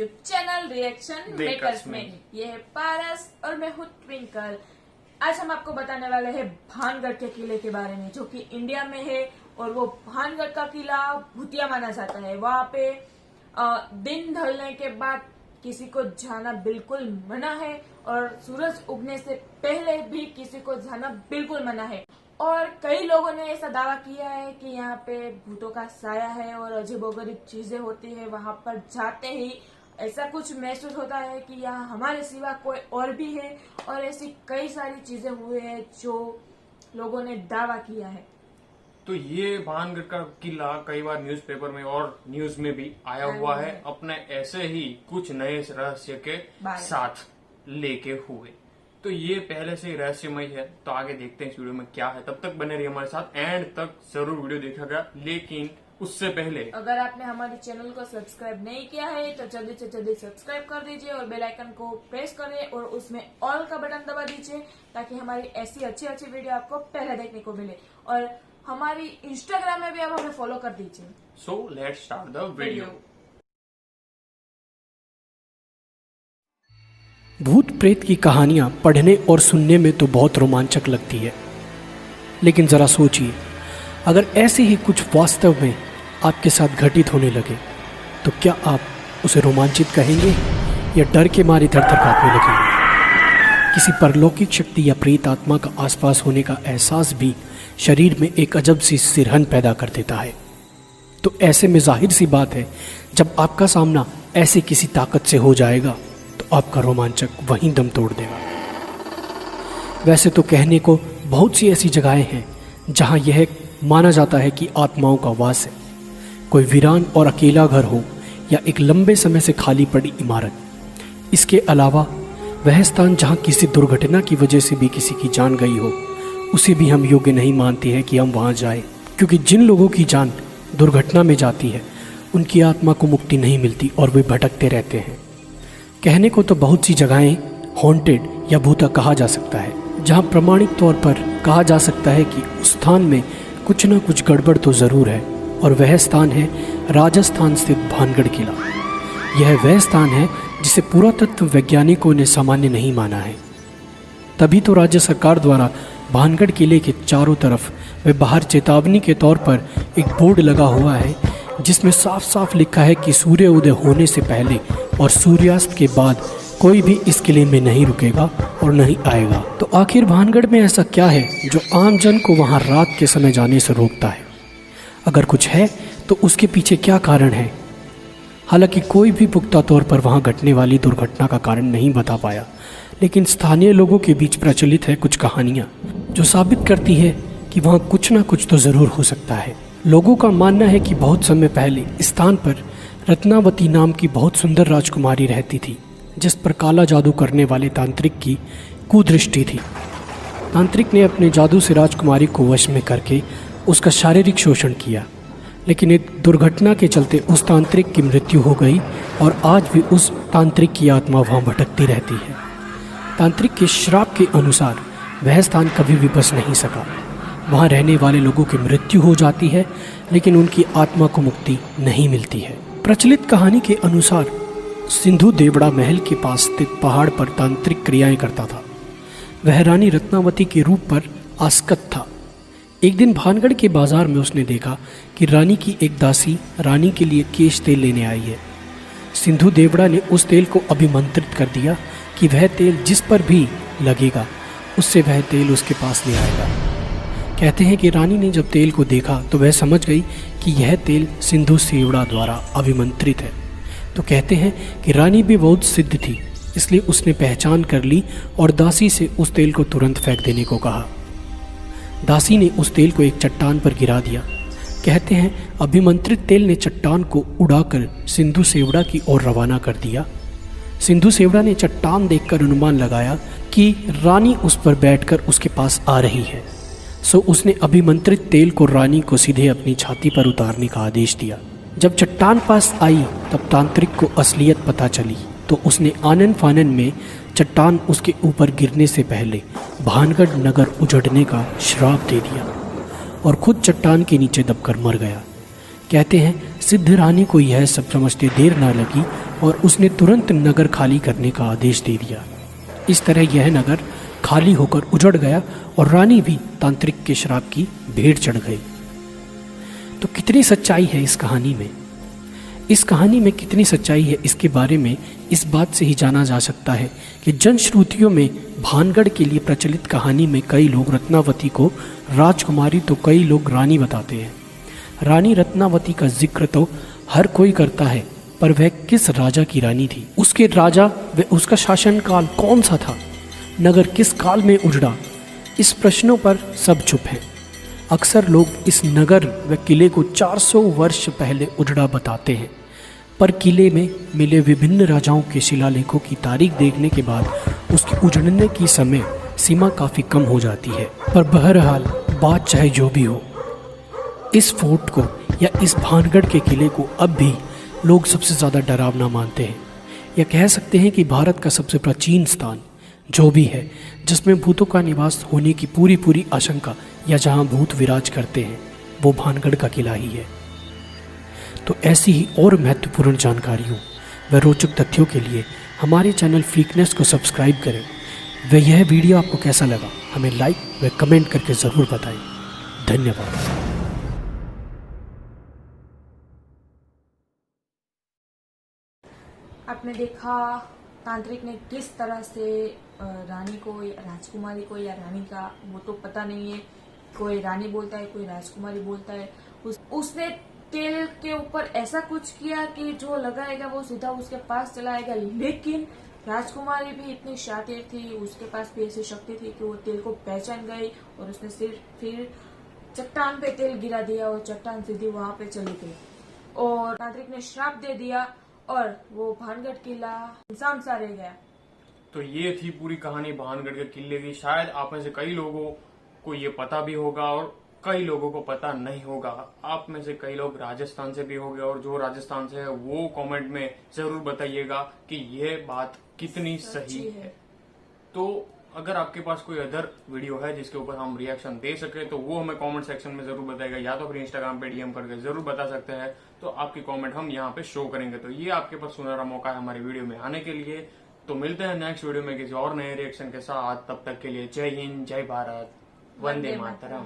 YouTube channel reaction makers में। ये है पारस और मैं हूँ ट्विंकल। आज हम आपको बताने वाले हैं भानगढ़ के किले के बारे में, जो कि इंडिया में है। और वो भानगढ़ का किला भूतिया माना जाता है। वहाँ पे दिन ढलने के बाद किसी को जाना बिल्कुल मना है, और सूरज उगने से पहले भी किसी को जाना बिल्कुल मना है। और कई लोगों ने ऐसा दावा किया है कि यहाँ पे भूतों का साया है और अजीबोगरीब चीजें होती है। वहाँ पर जाते ही ऐसा कुछ महसूस होता है कि यहाँ हमारे सिवा कोई और भी है, और ऐसी कई सारी चीजें हुई है जो लोगों ने दावा किया है। तो ये भानगढ़ का किला कई बार न्यूज़पेपर में और न्यूज में भी आया हुआ है, अपने ऐसे ही कुछ नए रहस्य के साथ लेके हुए। तो ये पहले से ही रहस्यमय है। तो आगे देखते हैं इस वीडियो में क्या है। तब तक बने रहिए हमारे साथ, एंड तक जरूर वीडियो देखिएगा। लेकिन उससे पहले अगर आपने हमारे चैनल को सब्सक्राइब नहीं किया है तो जल्दी से जल्दी सब्सक्राइब कर दीजिए और बेल आइकन को प्रेस करें और उसमें ऑल का बटन दबा दीजिए, ताकि हमारी ऐसी अच्छी अच्छी वीडियो आपको पहले देखने को मिले। और हमारी इंस्टाग्राम में भी आप हमें फॉलो कर दीजिए। So let's start the video. भूत प्रेत की कहानियां पढ़ने और सुनने में तो बहुत रोमांचक लगती है, लेकिन ज़रा सोचिए, अगर ऐसे ही कुछ वास्तव में आपके साथ घटित होने लगे तो क्या आप उसे रोमांचित कहेंगे या डर के मारे थर-थर कांपने लगेंगे? किसी परलौकिक शक्ति या प्रेत आत्मा का आसपास होने का एहसास भी शरीर में एक अजब सी सिरहन पैदा कर देता है। तो ऐसे में जाहिर सी बात है, जब आपका सामना ऐसे किसी ताकत से हो जाएगा तो आपका रोमांचक वहीं दम तोड़ देगा। वैसे तो कहने को बहुत सी ऐसी जगहें हैं जहां यह माना जाता है कि आत्माओं का वास है। कोई वीरान और अकेला घर हो या एक लंबे समय से खाली पड़ी इमारत। इसके अलावा वह स्थान जहां किसी दुर्घटना की वजह से भी किसी की जान गई हो, उसे भी हम योग्य नहीं मानते हैं कि हम वहां जाएं, क्योंकि जिन लोगों की जान दुर्घटना में जाती है उनकी आत्मा को मुक्ति नहीं मिलती और वे भटकते रहते हैं। कहने को तो बहुत सी जगहें हॉन्टेड या भूता कहा जा सकता है, जहां प्रमाणिक तौर पर कहा जा सकता है कि उस स्थान में कुछ न कुछ गड़बड़ तो ज़रूर है। और वह स्थान है राजस्थान स्थित भानगढ़ किला। यह वह स्थान है जिसे पुरातत्व वैज्ञानिकों ने सामान्य नहीं माना है। तभी तो राज्य सरकार द्वारा भानगढ़ किले के चारों तरफ व बाहर चेतावनी के तौर पर एक बोर्ड लगा हुआ है, जिसमें साफ साफ लिखा है कि सूर्य उदय होने से पहले और सूर्यास्त के बाद कोई भी इस किले में नहीं रुकेगा और नहीं आएगा। तो आखिर भानगढ़ में ऐसा क्या है जो आम जन को वहां रात के समय जाने से रोकता है? अगर कुछ है तो उसके पीछे क्या कारण है? हालांकि कोई भी पुख्ता तौर पर वहां घटने वाली दुर्घटना का कारण नहीं बता पाया, लेकिन स्थानीय लोगों के बीच प्रचलित है कुछ कहानियां जो साबित करती है कि वहां कुछ ना कुछ तो ज़रूर हो सकता है। लोगों का मानना है कि बहुत समय पहले इस स्थान पर रत्नावती नाम की बहुत सुंदर राजकुमारी रहती थी, जिस पर काला जादू करने वाले तांत्रिक की कुदृष्टि थी। तांत्रिक ने अपने जादू से राजकुमारी को वश में करके उसका शारीरिक शोषण किया, लेकिन एक दुर्घटना के चलते उस तांत्रिक की मृत्यु हो गई और आज भी उस तांत्रिक की आत्मा वहाँ भटकती रहती है। तांत्रिक के श्राप के अनुसार वह स्थान कभी भी बस नहीं सका। वहाँ रहने वाले लोगों की मृत्यु हो जाती है, लेकिन उनकी आत्मा को मुक्ति नहीं मिलती है। प्रचलित कहानी के अनुसार सिंधु देवड़ा महल के पास स्थित पहाड़ पर तांत्रिक क्रियाएं करता था। वह रानी रत्नावती के रूप पर आसक्त था। एक दिन भानगढ़ के बाजार में उसने देखा कि रानी की एक दासी रानी के लिए केश तेल लेने आई है। सिंधु देवड़ा ने उस तेल को अभिमंत्रित कर दिया कि वह तेल जिस पर भी लगेगा उससे वह तेल उसके पास ले आएगा। कहते हैं कि रानी ने जब तेल को देखा तो वह समझ गई कि यह तेल सिंधु देवड़ा द्वारा अभिमंत्रित है। तो कहते हैं कि रानी भी बहुत सिद्ध थी, इसलिए उसने पहचान कर ली और दासी से उस तेल को तुरंत फेंक देने को कहा। दासी ने उस तेल को एक चट्टान पर गिरा दिया। कहते हैं अभिमंत्रित तेल ने चट्टान को उड़ाकर सिंधु देवड़ा की ओर रवाना कर दिया। सिंधु देवड़ा ने चट्टान देखकर अनुमान लगाया कि रानी उस पर बैठकर उसके पास आ रही है। सो उसने अभिमंत्रित तेल को रानी को सीधे अपनी छाती पर उतारने का आदेश दिया। जब चट्टान पास आई तब तांत्रिक को असलियत पता चली, तो उसने आनन फानन में चट्टान उसके ऊपर गिरने से पहले भानगढ़ नगर उजड़ने का श्राप दे दिया और खुद चट्टान के नीचे दबकर मर गया। कहते हैं सिद्ध रानी को यह सब समझते देर न लगी और उसने तुरंत नगर खाली करने का आदेश दे दिया। इस तरह यह नगर खाली होकर उजड़ गया और रानी भी तांत्रिक के श्राप की भेंट चढ़ गई। तो कितनी सच्चाई है इस कहानी में? इस कहानी में कितनी सच्चाई है इसके बारे में इस बात से ही जाना जा सकता है कि जनश्रुतियों में भानगढ़ के लिए प्रचलित कहानी में कई लोग रत्नावती को राजकुमारी तो कई लोग रानी बताते हैं। रानी रत्नावती का जिक्र तो हर कोई करता है, पर वह किस राजा की रानी थी? उसके राजा व उसका शासनकाल कौन सा था? नगर किस काल में उजड़ा? इस प्रश्नों पर सब चुप हैं। अक्सर लोग इस नगर व किले को 400 वर्ष पहले उजड़ा बताते हैं, पर किले में मिले विभिन्न राजाओं के शिलालेखों की तारीख देखने के बाद उसके उजड़ने की समय सीमा काफ़ी कम हो जाती है। पर बहरहाल बात चाहे जो भी हो, इस फोर्ट को या इस भानगढ़ के किले को अब भी लोग सबसे ज़्यादा डरावना मानते हैं, या कह सकते हैं कि भारत का सबसे प्राचीन स्थान जो भी है जिसमें भूतों का निवास होने की पूरी आशंका या जहां भूत विराज करते हैं वो भानगढ़ का किला ही है। तो ऐसी ही और महत्वपूर्ण जानकारियों व रोचक तथ्यों के लिए हमारे चैनल फ्रीकनेस को सब्सक्राइब करें। व यह वीडियो आपको कैसा लगा हमें लाइक व कमेंट करके ज़रूर बताएं। धन्यवाद। आपने देखा तांत्रिक ने किस तरह से रानी को, राजकुमारी को या रानी का वो तो पता नहीं है, कोई रानी बोलता है कोई राजकुमारी बोलता है, उसने तेल के ऊपर ऐसा कुछ किया कि जो लगाएगा वो सीधा उसके पास चला आएगा। लेकिन राजकुमारी भी इतनी शातिर थी, उसके पास भी ऐसी शक्ति थी कि वो तेल को पहचान गई और उसने सिर्फ फिर चट्टान पे तेल गिरा दिया और चट्टान सीधी वहां पे चली गई और तांत्रिक ने श्राप दे दिया और वो भानगढ़ किला इंसान सा रह गया। तो ये थी पूरी कहानी भानगढ़ के किले की। शायद आप में से कई लोगों को ये पता भी होगा और कई लोगों को पता नहीं होगा। आप में से कई लोग राजस्थान से भी होंगे और जो राजस्थान से है वो कमेंट में जरूर बताइएगा कि ये बात कितनी सही है। तो अगर आपके पास कोई अदर वीडियो है जिसके ऊपर हम रिएक्शन दे सके तो वो हमें कमेंट सेक्शन में जरूर बताएगा, या तो फिर इंस्टाग्राम पे डीएम करके जरूर बता सकते हैं। तो आपकी कमेंट हम यहाँ पे शो करेंगे। तो ये आपके पास सुनहरा मौका है हमारी वीडियो में आने के लिए। तो मिलते हैं नेक्स्ट वीडियो में किसी और नए रिएक्शन के साथ। तब तक के लिए जय हिंद, जय भारत, वंदे मातरम।